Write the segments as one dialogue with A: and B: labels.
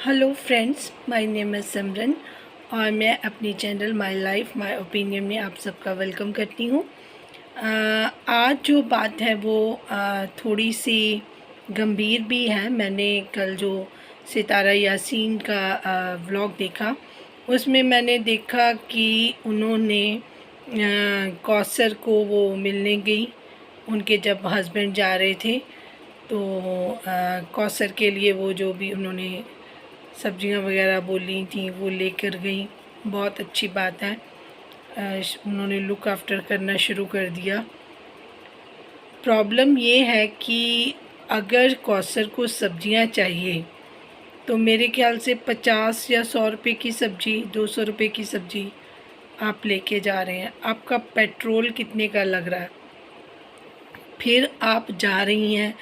A: Hello friends, my name is Simran और मैं अपनी channel my life my opinion में आप सबका वेलकम करती हूँ। आज जो बात है वो थोड़ी सी गंभीर भी है। मैंने कल जो सितारा यासीन का व्लॉग देखा, उसमें मैंने देखा कि उन्होंने कौसर को वो मिलने गई, उनके जब हस्बैंड जा रहे थे तो कौसर के लिए वो जो भी उन्होंने सब्जियां वगैरह बोली थी वो लेकर गई। बहुत अच्छी बात है। उन्होंने लुक आफ्टर करना शुरू कर दिया। प्रॉब्लम ये है कि अगर कौसर को सब्जियां चाहिए तो मेरे ख्याल से 50 या 100 रुपये की सब्ज़ी, 200 रुपये की सब्ज़ी आप लेके जा रहे हैं। आपका पेट्रोल कितने का लग रहा है? फिर आप जा रही हैं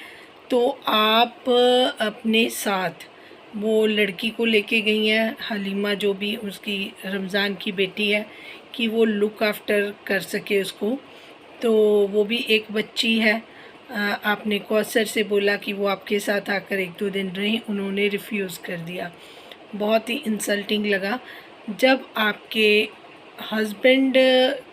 A: तो आप अपने साथ वो लड़की को लेके गई हैं, हलीमा जो भी उसकी रमज़ान की बेटी है, कि वो लुक आफ्टर कर सके उसको। तो वो भी एक बच्ची है। आपने कौसर से बोला कि वो आपके साथ आकर 1-2 दिन रहें, उन्होंने रिफ्यूज़ कर दिया। बहुत ही इंसल्टिंग लगा। जब आपके हस्बैंड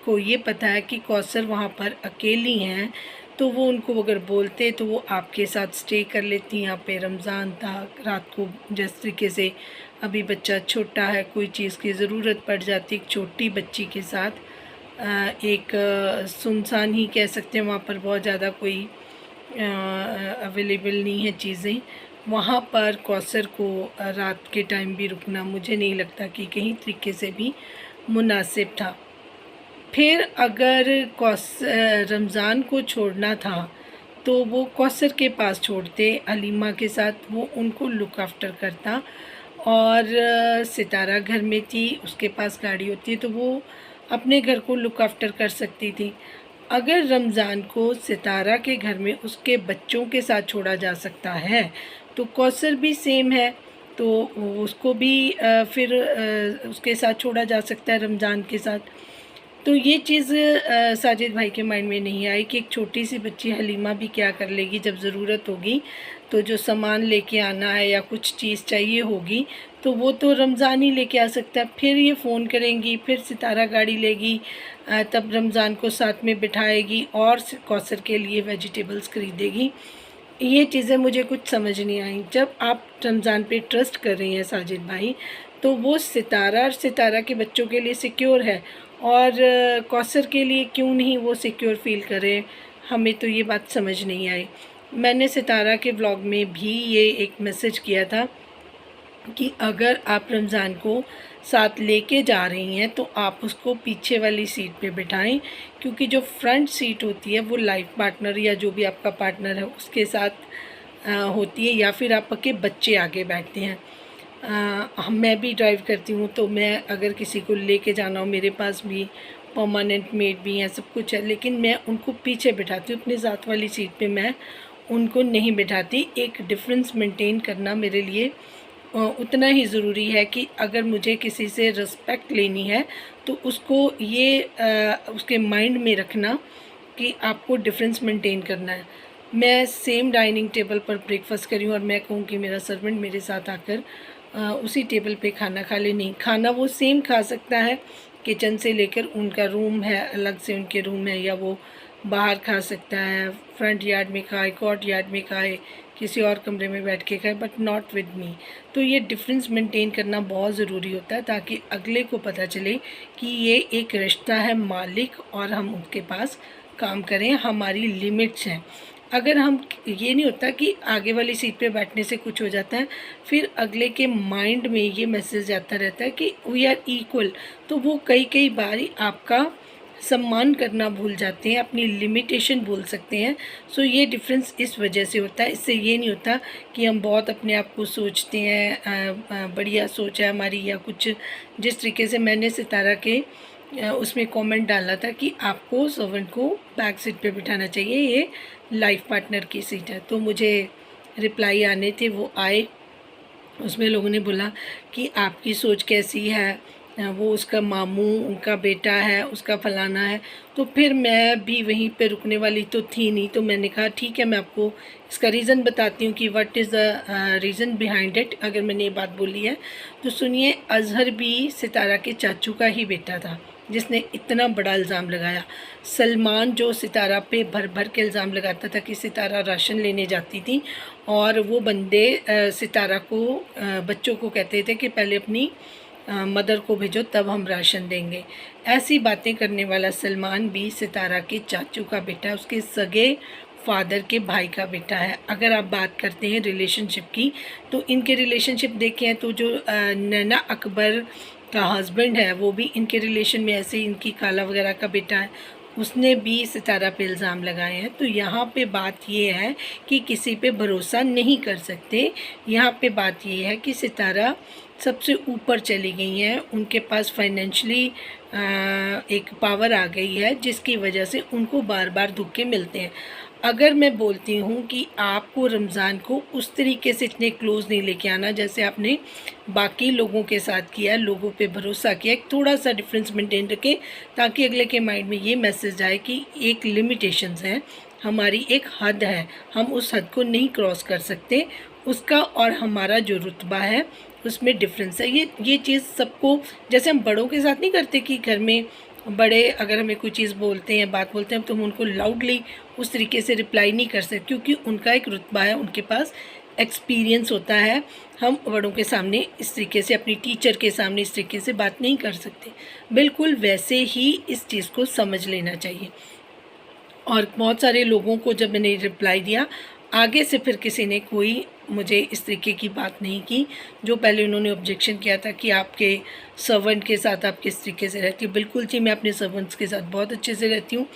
A: को ये पता है कि कौसर वहाँ पर अकेली हैं, तो वो उनको अगर बोलते तो वो आपके साथ स्टे कर लेती। यहाँ पे रमज़ान था, रात को जिस तरीके से अभी बच्चा छोटा है, कोई चीज़ की ज़रूरत पड़ जाती, एक छोटी बच्ची के साथ एक सुनसान ही कह सकते हैं, वहाँ पर बहुत ज़्यादा कोई अवेलेबल नहीं है चीज़ें। वहाँ पर कौसर को रात के टाइम भी रुकना मुझे नहीं लगता कि कहीं तरीके से भी मुनासिब था। फिर अगर रमज़ान को छोड़ना था तो वो कौसर के पास छोड़ते, हलीमा के साथ, वो उनको लुक आफ्टर करता। और सितारा घर में थी, उसके पास गाड़ी होती है तो वो अपने घर को लुक आफ्टर कर सकती थी। अगर रमज़ान को सितारा के घर में उसके बच्चों के साथ छोड़ा जा सकता है तो कौसर भी सेम है, तो उसको भी फिर उसके साथ छोड़ा जा सकता है रमज़ान के साथ। तो ये चीज़ साजिद भाई के माइंड में नहीं आई कि एक छोटी सी बच्ची हलीमा भी क्या कर लेगी जब ज़रूरत होगी, तो जो सामान लेके आना है या कुछ चीज़ चाहिए होगी तो वो तो रमज़ान ही लेके आ सकता है। फिर ये फ़ोन करेंगी, फिर सितारा गाड़ी लेगी, तब रमज़ान को साथ में बिठाएगी और कौसर के लिए वेजिटेबल्स खरीदेगी। ये चीज़ें मुझे कुछ समझ नहीं आई। जब आप रमज़ान पे ट्रस्ट कर रही हैं साजिद भाई, तो वो सितारा और सितारा के बच्चों के लिए सिक्योर है, और कौसर के लिए क्यों नहीं वो सिक्योर फील करे? हमें तो ये बात समझ नहीं आई। मैंने सितारा के व्लॉग में भी ये एक मैसेज किया था कि अगर आप रमज़ान को साथ लेके जा रही हैं तो आप उसको पीछे वाली सीट पे बिठाएं, क्योंकि जो फ्रंट सीट होती है वो लाइफ पार्टनर या जो भी आपका पार्टनर है उसके साथ होती है, या फिर आपके बच्चे आगे बैठते हैं। मैं भी ड्राइव करती हूँ तो मैं अगर किसी को लेके जाना हो, मेरे पास भी परमानेंट मेड भी हैं, सब कुछ है, लेकिन मैं उनको पीछे बिठाती हूँ, अपने साथ वाली सीट पे मैं उनको नहीं बिठाती। एक डिफरेंस मेंटेन करना मेरे लिए उतना ही ज़रूरी है कि अगर मुझे किसी से रिस्पेक्ट लेनी है तो उसको ये उसके माइंड में रखना कि आपको डिफरेंस मेंटेन करना है। मैं सेम डाइनिंग टेबल पर ब्रेकफास्ट करी हूँ और मैं कहूँ कि मेरा सर्वेंट मेरे साथ आकर उसी टेबल पे खाना खा ले, नहीं, खाना वो सेम खा सकता है, किचन से लेकर, उनका रूम है अलग से, उनके रूम है, या वो बाहर खा सकता है, फ्रंट यार्ड में खाए, कोर्ट यार्ड में खाए, किसी और कमरे में बैठ के खाए, बट नॉट विद मी। तो ये डिफरेंस मेंटेन करना बहुत ज़रूरी होता है ताकि अगले को पता चले कि ये एक रिश्ता है, मालिक और हम उसके पास काम करें, हमारी लिमिट्स हैं। अगर हम, ये नहीं होता कि आगे वाली सीट पे बैठने से कुछ हो जाता है, फिर अगले के माइंड में ये मैसेज आता रहता है कि वी आर इक्वल, तो वो कई कई बार आपका सम्मान करना भूल जाते हैं, अपनी लिमिटेशन भूल सकते हैं। सो ये डिफरेंस इस वजह से होता है। इससे ये नहीं होता कि हम बहुत अपने आप को सोचते हैं, बढ़िया सोच है हमारी या कुछ। जिस तरीके से मैंने सितारा के उसमें कमेंट डाला था कि आपको सर्वेंट को बैक सीट पे बिठाना चाहिए, ये लाइफ पार्टनर की सीट है, तो मुझे रिप्लाई आने थे, वो आए। उसमें लोगों ने बोला कि आपकी सोच कैसी है, वो उसका मामू उनका बेटा है, उसका फलाना है। तो फिर मैं भी वहीं पे रुकने वाली तो थी नहीं, तो मैंने कहा ठीक है, मैं आपको इसका रीज़न बताती हूँ कि what is the reason behind it. अगर मैंने ये बात बोली है तो सुनिए। अज़हर भी सितारा के चाचू का ही बेटा था जिसने इतना बड़ा इल्ज़ाम लगाया। सलमान जो सितारा पे भर भर के इल्ज़ाम लगाता था कि सितारा राशन लेने जाती थी और वो बंदे सितारा को बच्चों को कहते थे कि पहले अपनी मदर को भेजो तब हम राशन देंगे। ऐसी बातें करने वाला सलमान भी सितारा के चाचू का बेटा है, उसके सगे फादर के भाई का बेटा है। अगर आप बात करते हैं रिलेशनशिप की तो इनके रिलेशनशिप देखें तो जो नैना अकबर का हस्बैंड है वो भी इनके रिलेशन में ऐसे इनकी खाला वगैरह का बेटा है, उसने भी सितारा पे इल्ज़ाम लगाए हैं। तो यहाँ पे बात ये है कि किसी पे भरोसा नहीं कर सकते। यहाँ पे बात ये है कि सितारा सबसे ऊपर चली गई हैं, उनके पास फाइनेंशियली एक पावर आ गई है जिसकी वजह से उनको बार बार धोखे मिलते हैं। अगर मैं बोलती हूँ कि आपको रमज़ान को उस तरीके से इतने क्लोज़ नहीं लेके आना जैसे आपने बाकी लोगों के साथ किया, लोगों पे भरोसा किया, एक थोड़ा सा डिफरेंस मेंटेन रखें ताकि अगले के माइंड में ये मैसेज आए कि एक लिमिटेशंस है, हमारी एक हद है, हम उस हद को नहीं क्रॉस कर सकते। उसका और हमारा जो रुतबा है उसमें डिफरेंस है। ये चीज़ सबको, जैसे हम बड़ों के साथ नहीं करते कि घर में बड़े अगर हमें कोई चीज़ बोलते हैं, बात बोलते हैं, तो हम उनको लाउडली उस तरीके से रिप्लाई नहीं कर सकते क्योंकि उनका एक रुतबा है, उनके पास एक्सपीरियंस होता है। हम बड़ों के सामने इस तरीके से, अपनी टीचर के सामने इस तरीके से बात नहीं कर सकते। बिल्कुल वैसे ही इस चीज़ को समझ लेना चाहिए। और बहुत सारे लोगों को जब मैंने रिप्लाई दिया, आगे से फिर किसी ने कोई मुझे इस तरीके की बात नहीं की। जो पहले उन्होंने ऑब्जेक्शन किया था कि आपके सर्वेंट के साथ आप किस तरीके से रहती हो, बिल्कुल जी मैं अपने सर्वेंट्स के साथ बहुत अच्छे से रहती हूँ।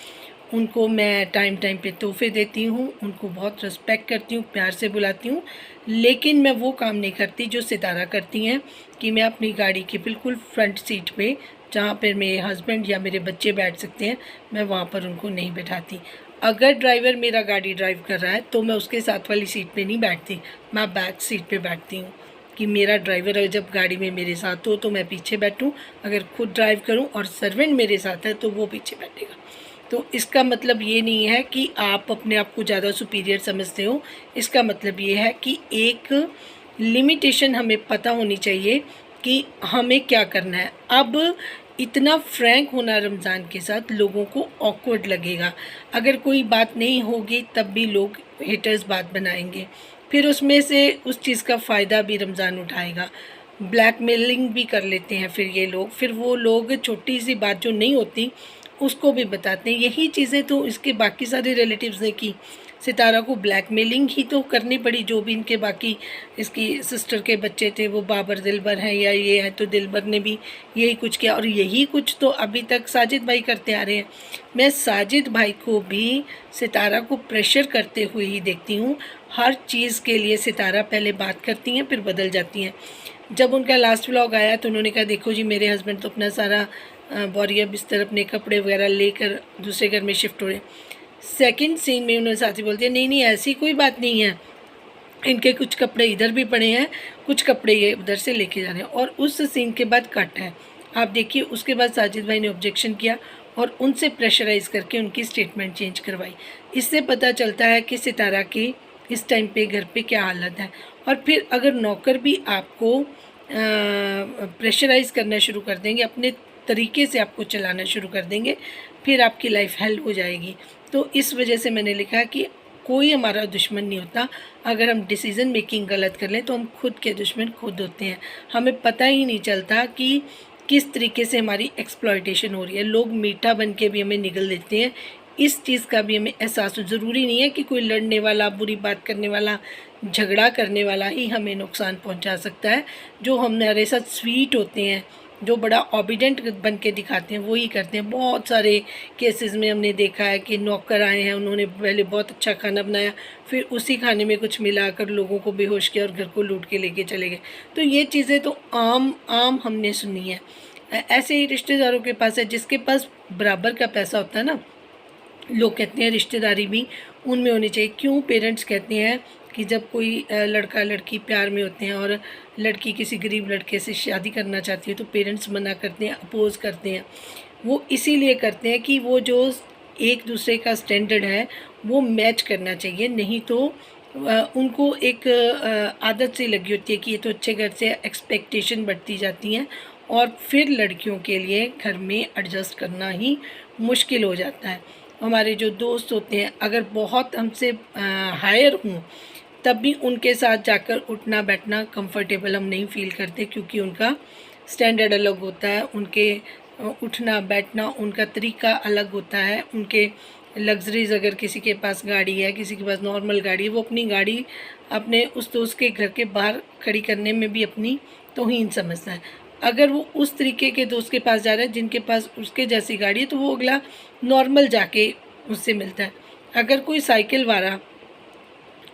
A: उनको मैं टाइम टाइम पे तोहफे देती हूँ, उनको बहुत रिस्पेक्ट करती हूँ, प्यार से बुलाती हूँ। लेकिन मैं वो काम नहीं करती जो सितारा करती हैं कि मैं अपनी गाड़ी की बिल्कुल फ्रंट सीट पे, जहाँ पर मेरे हस्बैंड या मेरे बच्चे बैठ सकते हैं, मैं वहाँ पर उनको नहीं बैठाती। अगर ड्राइवर मेरा गाड़ी ड्राइव कर रहा है तो मैं उसके साथ वाली सीट पे नहीं बैठती, मैं बैक सीट पे बैठती हूँ कि मेरा ड्राइवर अगर जब गाड़ी में मेरे साथ हो तो मैं पीछे बैठूँ, अगर खुद ड्राइव करूँ और सर्वेंट मेरे साथ है तो वो पीछे बैठेगा। तो इसका मतलब ये नहीं है कि आप अपने आप को ज़्यादा सुपीरियर समझते हो। इसका मतलब ये है कि एक लिमिटेशन हमें पता होनी चाहिए कि हमें क्या करना है। अब इतना फ्रैंक होना रमज़ान के साथ लोगों को ऑकवर्ड लगेगा। अगर कोई बात नहीं होगी तब भी लोग हेटर्स बात बनाएंगे, फिर उसमें से उस चीज़ का फ़ायदा भी रमज़ान उठाएगा। ब्लैकमेलिंग भी कर लेते हैं फिर ये लोग, फिर वो लोग छोटी सी बात जो नहीं होती उसको भी बताते हैं। यही चीज़ें तो इसके बाकी सारे रिलेटिव्स ने की। सितारा को ब्लैकमेलिंग ही तो करनी पड़ी। जो भी इनके बाकी इसकी सिस्टर के बच्चे थे वो बाबर दिलबर हैं या ये है, तो दिलबर ने भी यही कुछ किया और यही कुछ तो अभी तक साजिद भाई करते आ रहे हैं। मैं साजिद भाई को भी सितारा को प्रेशर करते हुए ही देखती हूँ। हर चीज़ के लिए सितारा पहले बात करती हैं फिर बदल जाती हैं। जब उनका लास्ट व्लॉग आया तो उन्होंने कहा देखो जी मेरे हस्बैंड तो अपना सारा बोरिया बिस्तर अपने कपड़े वगैरह लेकर दूसरे घर में शिफ्ट हो रहे हैं। सेकंड सीन में उन्होंने साथी बोलते हैं नहीं नहीं ऐसी कोई बात नहीं है, इनके कुछ कपड़े इधर भी पड़े हैं, कुछ कपड़े ये उधर से लेके जा रहे हैं। और उस सीन के बाद कट है, आप देखिए। उसके बाद साजिद भाई ने ऑब्जेक्शन किया और उनसे प्रेशराइज करके उनकी स्टेटमेंट चेंज करवाई। इससे पता चलता है कि सितारा की इस टाइम पे घर पे क्या हालत है। और फिर अगर नौकर भी आपको प्रेशराइज़ करना शुरू कर देंगे, अपने तरीके से आपको चलाना शुरू कर देंगे, फिर आपकी लाइफ हेल हो जाएगी। तो इस वजह से मैंने लिखा कि कोई हमारा दुश्मन नहीं होता। अगर हम डिसीज़न मेकिंग गलत कर लें तो हम खुद के दुश्मन खुद होते हैं। हमें पता ही नहीं चलता कि किस तरीके से हमारी एक्सप्लॉयटेशन हो रही है। लोग मीठा बन के भी हमें निगल देते हैं। इस चीज़ का भी हमें एहसास हो। ज़रूरी नहीं है कि कोई लड़ने वाला, बुरी बात करने वाला, झगड़ा करने वाला ही हमें नुकसान पहुंचा सकता है। जो हमारे साथ स्वीट होते हैं, जो बड़ा ओबीडेंट बन के दिखाते हैं, वो ही करते हैं। बहुत सारे केसेस में हमने देखा है कि नौकर आए हैं, उन्होंने पहले बहुत अच्छा खाना बनाया, फिर उसी खाने में कुछ मिलाकर लोगों को बेहोश किया और घर को लूट के लेके चले गए। तो ये चीज़ें तो आम हमने सुनी है। ऐसे ही रिश्तेदारों के पास है, जिसके पास बराबर का पैसा होता है ना, लोग कहते हैं रिश्तेदारी भी उनमें होनी चाहिए। क्यों पेरेंट्स कहते हैं कि जब कोई लड़का लड़की प्यार में होते हैं और लड़की किसी गरीब लड़के से शादी करना चाहती है तो पेरेंट्स मना करते हैं, अपोज़ करते हैं। वो इसीलिए करते हैं कि वो जो एक दूसरे का स्टैंडर्ड है वो मैच करना चाहिए, नहीं तो उनको एक आदत सी लगी होती है कि ये तो अच्छे घर से, एक्सपेक्टेशन बढ़ती जाती हैं और फिर लड़कियों के लिए घर में एडजस्ट करना ही मुश्किल हो जाता है। हमारे जो दोस्त होते हैं अगर बहुत हमसे हायर हों तब भी उनके साथ जाकर उठना बैठना कंफर्टेबल हम नहीं फ़ील करते, क्योंकि उनका स्टैंडर्ड अलग होता है, उनके उठना बैठना उनका तरीका अलग होता है, उनके लग्जरीज़, अगर किसी के पास गाड़ी है, किसी के पास नॉर्मल गाड़ी है, वो अपनी गाड़ी अपने उस दोस्त के घर के बाहर खड़ी करने में भी अपनी तौहीन समझता है। अगर वो उस तरीके के दोस्त के पास जा रहा है जिनके पास उसके जैसी गाड़ी है तो वो अगला नॉर्मल जाके उससे मिलता है। अगर कोई साइकिल वाला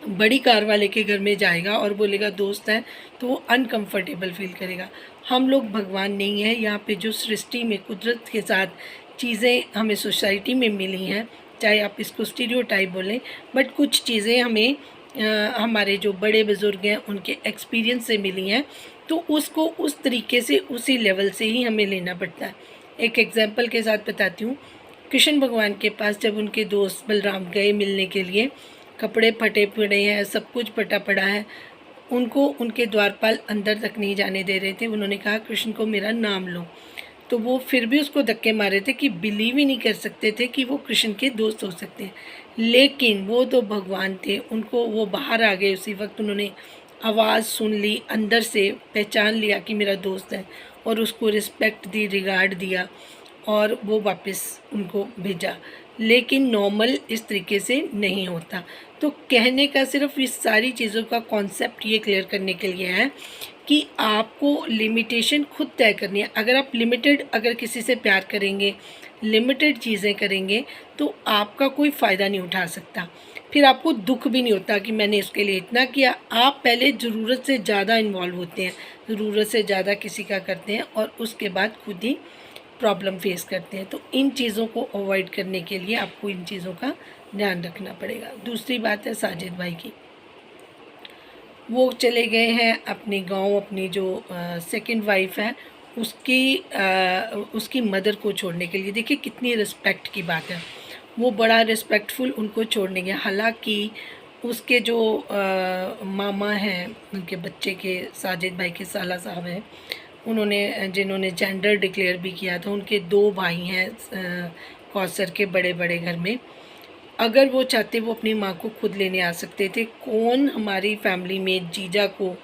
A: बड़ी कार वाले के घर में जाएगा और बोलेगा दोस्त है तो वो अनकंफर्टेबल फील करेगा। हम लोग भगवान नहीं हैं, यहाँ पे जो सृष्टि में कुदरत के साथ चीज़ें हमें सोसाइटी में मिली हैं, चाहे आप इसको स्टीरियोटाइप बोलें, बट कुछ चीज़ें हमें हमारे जो बड़े बुज़ुर्ग हैं उनके एक्सपीरियंस से मिली हैं, तो उसको उस तरीके से उसी लेवल से ही हमें लेना पड़ता है। एक एग्जांपल के साथ बताती हूँ। कृष्ण भगवान के पास जब उनके दोस्त बलराम गए मिलने के लिए, कपड़े फटे पड़े हैं, सब कुछ फटा पड़ा है, उनको उनके द्वारपाल अंदर तक नहीं जाने दे रहे थे। उन्होंने कहा कृष्ण को मेरा नाम लो, तो वो फिर भी उसको धक्के मारे थे कि बिलीव ही नहीं कर सकते थे कि वो कृष्ण के दोस्त हो सकते हैं। लेकिन वो तो भगवान थे, उनको वो बाहर आ गए उसी वक्त, उन्होंने आवाज़ सुन ली, अंदर से पहचान लिया कि मेरा दोस्त है और उसको रिस्पेक्ट दी, रिगार्ड दिया और वो वापस उनको भेजा। लेकिन नॉर्मल इस तरीके से नहीं होता। तो कहने का सिर्फ इस सारी चीज़ों का कॉन्सेप्ट ये क्लियर करने के लिए है कि आपको लिमिटेशन खुद तय करनी है। अगर आप अगर किसी से प्यार करेंगे, लिमिटेड चीज़ें करेंगे तो आपका कोई फ़ायदा नहीं उठा सकता। फिर आपको दुख भी नहीं होता कि मैंने इसके लिए इतना किया। आप पहले ज़रूरत से ज़्यादा इन्वॉल्व होते हैं, ज़रूरत से ज़्यादा किसी का करते हैं और उसके बाद खुद ही प्रॉब्लम फेस करते हैं। तो इन चीज़ों को अवॉइड करने के लिए आपको इन चीज़ों का ध्यान रखना पड़ेगा। दूसरी बात है साजिद भाई की, वो चले गए हैं अपने गांव, अपनी जो सेकंड वाइफ है उसकी मदर को छोड़ने के लिए। देखिए कितनी रिस्पेक्ट की बात है, वो बड़ा रिस्पेक्टफुल उनको छोड़ने गया। हालांकि उसके जो मामा हैं, उनके बच्चे के, साजिद भाई के साला साहब हैं, जिन्होंने जेंडर डिक्लेयर भी किया था, उनके 2 भाई हैं कौसर के बड़े बड़े घर में। अगर वो चाहते वो अपनी माँ को खुद लेने आ सकते थे। कौन हमारी फैमिली में जीजा को,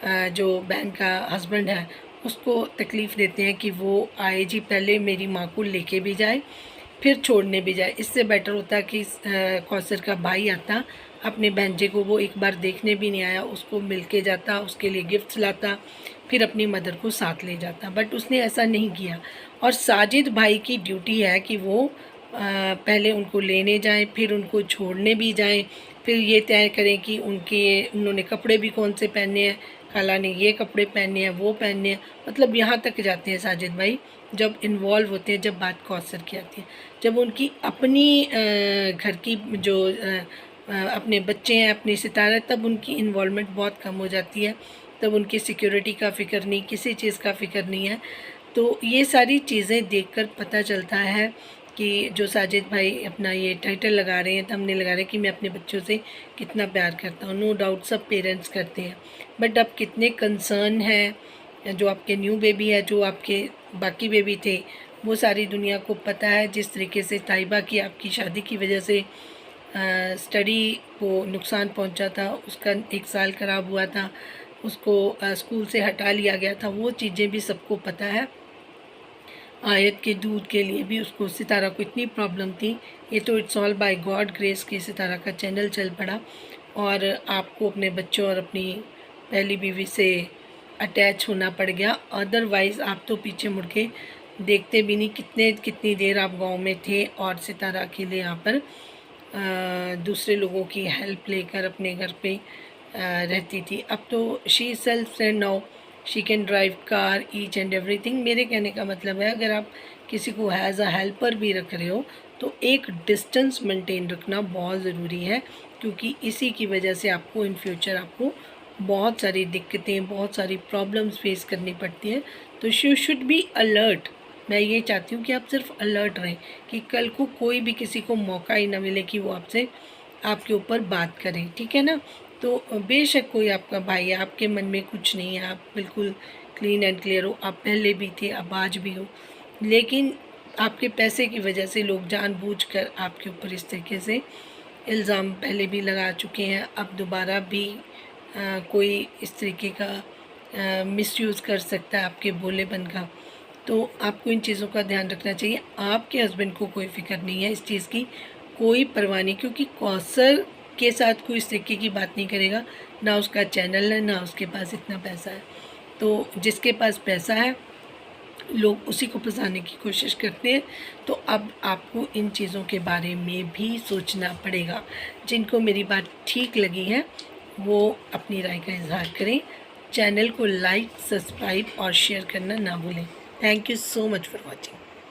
A: जो बहन का हस्बैंड है, उसको तकलीफ़ देते हैं कि वो आए जी, पहले मेरी माँ को लेके भी जाए फिर छोड़ने भी जाए। इससे बेटर होता कि कौसर का भाई आता, अपने बहनजे को वो एक बार देखने भी नहीं आया, उसको मिल के जाता, उसके लिए गिफ्ट्स लाता, फिर अपनी मदर को साथ ले जाता, बट उसने ऐसा नहीं किया। और साजिद भाई की ड्यूटी है कि वो पहले उनको लेने जाएं, फिर उनको छोड़ने भी जाएं, फिर ये तय करें कि उन्होंने कपड़े भी कौन से पहनने हैं, खाला ने ये कपड़े पहनने हैं, वो पहनने हैं, मतलब यहाँ तक जाते हैं साजिद भाई जब इन्वॉल्व होते हैं, जब बात कौसर की आती है। जब उनकी अपनी घर की जो अपने बच्चे हैं, अपनी सितारा, तब उनकी इन्वॉल्वमेंट बहुत कम हो जाती है। तब उनकी सिक्योरिटी का फ़िक्र नहीं, किसी चीज़ का फ़िक्र नहीं है। तो ये सारी चीज़ें देखकर पता चलता है कि जो साजिद भाई अपना ये टाइटल लगा रहे हैं, थंबनेल लगा रहे हैं कि मैं अपने बच्चों से कितना प्यार करता हूँ। नो डाउट सब पेरेंट्स करते हैं, बट अब कितने कंसर्न हैं, जो आपके न्यू बेबी है, जो आपके बाकी बेबी थे, वो सारी दुनिया को पता है। जिस तरीके से ताइबा की आपकी शादी की वजह से स्टडी को नुकसान पहुंचा था, उसका 1 साल ख़राब हुआ था, उसको स्कूल से हटा लिया गया था, वो चीज़ें भी सबको पता है। आयत के दूध के लिए भी उसको, सितारा को इतनी प्रॉब्लम थी। ये तो it's all by God grace कि सितारा का चैनल चल पड़ा और आपको अपने बच्चों और अपनी पहली बीवी से अटैच होना पड़ गया। अदरवाइज़ आप तो पीछे मुड़ के देखते भी नहीं। कितनी देर आप गांव में थे और सितारा अकेले यहाँ पर दूसरे लोगों की हेल्प लेकर अपने घर पे रहती थी। अब तो she self and now she can drive car, each and everything. मेरे कहने का मतलब है, अगर आप किसी को एज अ हेल्पर भी रख रहे हो तो एक डिस्टेंस मेंटेन रखना बहुत ज़रूरी है, क्योंकि इसी की वजह से आपको इन फ्यूचर आपको बहुत सारी दिक्कतें, बहुत सारी प्रॉब्लम्स फेस करनी पड़ती हैं। तो यू शुड बी अलर्ट। मैं ये चाहती हूँ कि आप सिर्फ अलर्ट रहें कि कल को कोई भी किसी को मौका ही ना मिले कि वो आपसे आपके ऊपर बात करें, ठीक है ना। तो बेशक कोई आपका भाई है, आपके मन में कुछ नहीं है, आप बिल्कुल क्लीन एंड क्लियर हो, आप पहले भी थे, अब आज भी हो, लेकिन आपके पैसे की वजह से लोग जानबूझकर आपके ऊपर इस तरीके से इल्ज़ाम पहले भी लगा चुके हैं। अब दोबारा भी कोई इस तरीके का मिसयूज़ कर सकता है आपके भोलेपन का। तो आपको इन चीज़ों का ध्यान रखना चाहिए। आपके हस्बैंड को कोई फ़िक्र नहीं है इस चीज़ की, कोई परवाह नहीं, क्योंकि कौसर के साथ कोई इस तरीके की बात नहीं करेगा। ना उसका चैनल है, ना उसके पास इतना पैसा है। तो जिसके पास पैसा है लोग उसी को फंसाने की कोशिश करते हैं। तो अब आपको इन चीज़ों के बारे में भी सोचना पड़ेगा। जिनको मेरी बात ठीक लगी है वो अपनी राय का इजहार करें। चैनल को लाइक, सब्सक्राइब और शेयर करना ना भूलें। Thank you so much for watching.